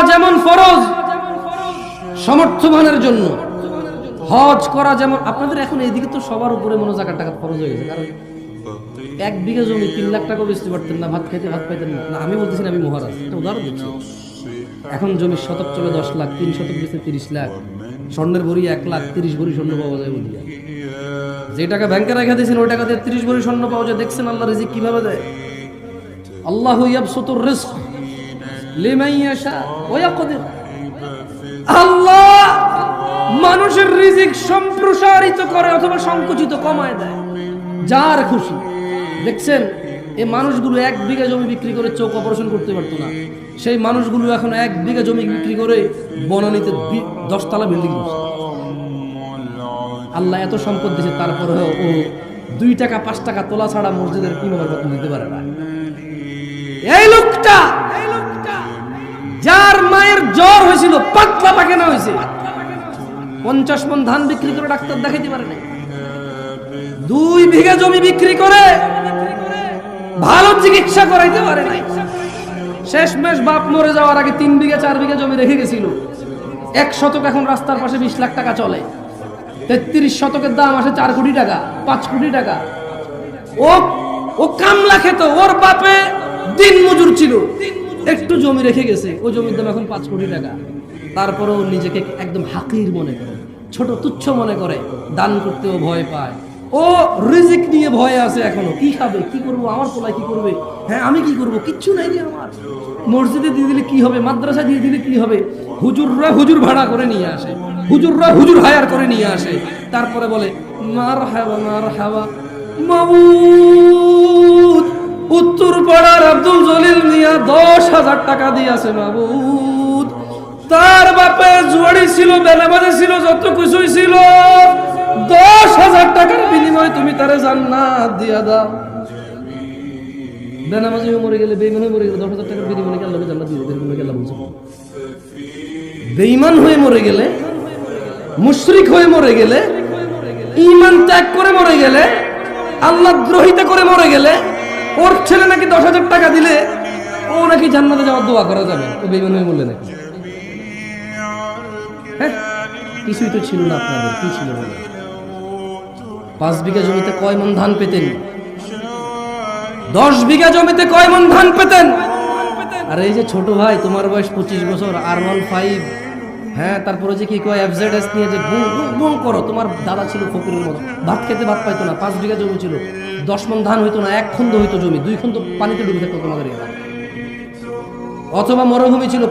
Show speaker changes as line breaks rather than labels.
যেমন ফরজ সমর্থবানের জন্য, হজ করা যেমন। আপনাদের এখন এইদিকে তো সবার উপরে মনে জাকাত টাকা ফরজ হয়ে গেছে, কারণ 1 বিঘা জমি 3 লাখ টাকা বেচতে পারতেন না, ভাত খাইতে ভাত পাইতেন না। আমি বলতেছি না আমি মহারাজ, একটা উদাহরণ দিচ্ছি। এখন জমির শতক চলে 10 লাখ, 3 শতক বেচতে 30 লাখ, স্বর্ণের ভরি 1 লাখ, 30 ভরি স্বর্ণ পাওয়া যায় বলিয়া। যে টাকা ব্যাংকে রেখে দিয়েছেন ওই টাকা দিয়ে 30 ভরি স্বর্ণ পাওয়া যায়। দেখছেন আল্লাহ রিজিক কিভাবে দেয়? আল্লাহু ইয়াবসুতুর রিজক লিমান ইয়াশা ওয়া ইয়াকদির। আল্লাহ মানুষের রিজিক সম্প্রসারিত করে অথবা সংকুচিত কমায় দেয়, যার খুশি। দেখছেন এই মানুষগুলো 1 বিঘা জমি বিক্রি করে চোখ অপারেশন করতে পারতো না, সেই মানুষগুলো এখন 1 বিঘা জমি বিক্রি করে বনানীতে 10 তলা বিল্ডিং করছে। আল্লাহ এত সম্পদ দিয়েছে, তারপরে ও 2 টাকা 5 টাকা তোলা ছাড়া মসজিদের ইমামের বেতন দিতে পারে না। এই লোকটা যার মায়ের জ্বর হয়েছিল, পাতলা পায়খানা হয়েছে, 50 মণ ধান বিক্রি করে ডাক্তার দেখাইতে পারে না। 2 বিঘা জমি বিক্রি করে ভালো চিকিৎসা করাইতে পারে নাই। শেষমেশ বাপ মরে যাওয়ার আগে 3 বিঘা 4 বিঘা জমি রেখে গেছিল। 1 শতক এখন রাস্তার পাশে 20 লাখ টাকা চলে। 33 শতকের দাম আসে 4 কোটি টাকা, 5 কোটি টাকা। ও কামলা খেত, ওর বাপে দিন মজুর ছিল, একটু জমি রেখে গেছে, ওই জমির দাম এখন 5 কোটি টাকা। তারপরেও নিজেকে একদম হাকির মনে করে, ছোট তুচ্ছ মনে করে, দান করতেও ভয় পায়। ও রিজিক নিয়ে ভয়ে আছে এখনো, কি খাবে, কি করবো, আমার পোলায় কি করবে, হ্যাঁ আমি কি করবো, কিচ্ছু নাই রে আমার। মসজিদে দিয়ে দিলে কি হবে, মাদ্রাসা দিয়ে দিলে কি হবে। হুজুররা হুজুর ভাড়া করে নিয়ে আসে, হুজুররা হুজুর হায়ার করে নিয়ে আসে, তারপরে বলে মারহাবা মারহাবা মাবুদ। উত্তর পাড়ার আব্দুল জলিল মিয়া 10,000 টাকা দিয়েছে মাবুদ। তার বাপে জুয়ারি ছিল, বেনামাজি ছিল, যত কিছুই ছিল, 10,000 টাকার বিনিময়ে তুমি তারে জান্নাত দিয়া দাও। বেনামাজি হয়ে মরে গেলে, বেঈমান হয়ে মরে গেলে 10,000 টাকার বিনিময়ে কি আল্লাহকে জান্নাত দিয়ে দেবেন? আল্লাহ বলছে বেঈমান হয়ে মরে গেলে, মুশরিক হয়ে মরে গেলে, ঈমান ত্যাগ করে মরে গেলে, আল্লাহ দ্রোহিতা করে মরে গেলে, ওর ছেলে নাকি 10,000 টাকা দিলে ও নাকি জান্নাতে যাওয়ার দোয়া করা যাবে। ও বেঈমান হয়ে মরলে নাকি? হ্যাঁ, কিছুই তো ছিল না আপনাদের, কি ছিল? 5 বিঘা জমিতে কয় মণ ধান পেতেন? 10 বিঘা জমিতে কয় মণ ধান পেতেন? আর এই যে ছোট ভাই, তোমার বয়স 25 বছর, R15, হ্যাঁ, তারপরে যে কি কয় FZS নিয়ে যে বুম করো, তোমার দাদা ছিল ফকিরের মতো, ভাত খেতে ভাত পাইতো না, 5 বিঘা জমি ছিল, 10 মণ ধান হইতো না, 1 খন্ড হইতো জমি, 2 খন্ড পানিতে ডুবে থাকতো তোমাদের। অথবা মরুভূমি ছিল।